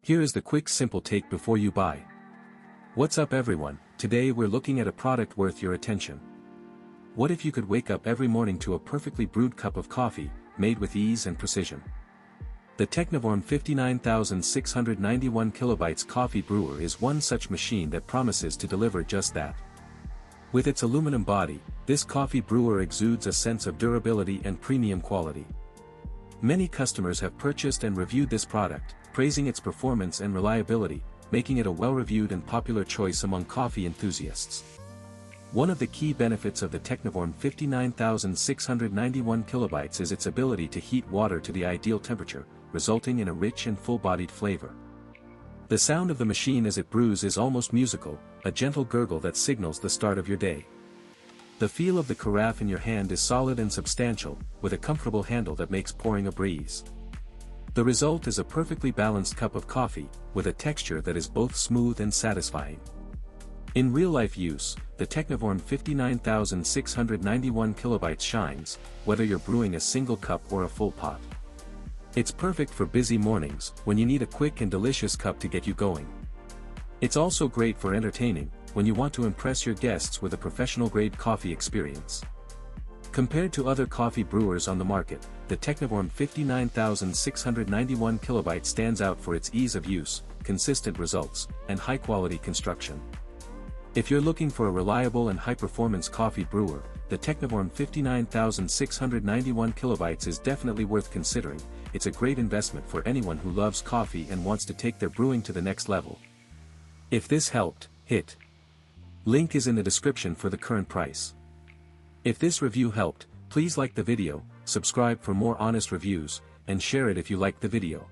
Here is the quick simple take before you buy. What's up everyone, today we're looking at a product worth your attention. What if you could wake up every morning to a perfectly brewed cup of coffee, made with ease and precision? The Technivorm 59691 kilobytes coffee brewer is one such machine that promises to deliver just that. With its aluminum body, this coffee brewer exudes a sense of durability and premium quality. Many customers have purchased and reviewed this product, praising its performance and reliability, making it a well-reviewed and popular choice among coffee enthusiasts. One of the key benefits of the Technivorm 59691 kilobytes is its ability to heat water to the ideal temperature, resulting in a rich and full-bodied flavor. The sound of the machine as it brews is almost musical, a gentle gurgle that signals the start of your day. The feel of the carafe in your hand is solid and substantial, with a comfortable handle that makes pouring a breeze. The result is a perfectly balanced cup of coffee, with a texture that is both smooth and satisfying. In real-life use, the Technivorm 59691 kilobytes shines, whether you're brewing a single cup or a full pot. It's perfect for busy mornings, when you need a quick and delicious cup to get you going. It's also great for entertaining, when you want to impress your guests with a professional-grade coffee experience. Compared to other coffee brewers on the market, the Technivorm 59691 kilobytes stands out for its ease of use, consistent results, and high-quality construction. If you're looking for a reliable and high-performance coffee brewer, the Technivorm 59691 kilobytes is definitely worth considering. It's a great investment for anyone who loves coffee and wants to take their brewing to the next level. If this helped, hit link is in the description for the current price. If this review helped, please like the video, subscribe for more honest reviews, and share it if you liked the video.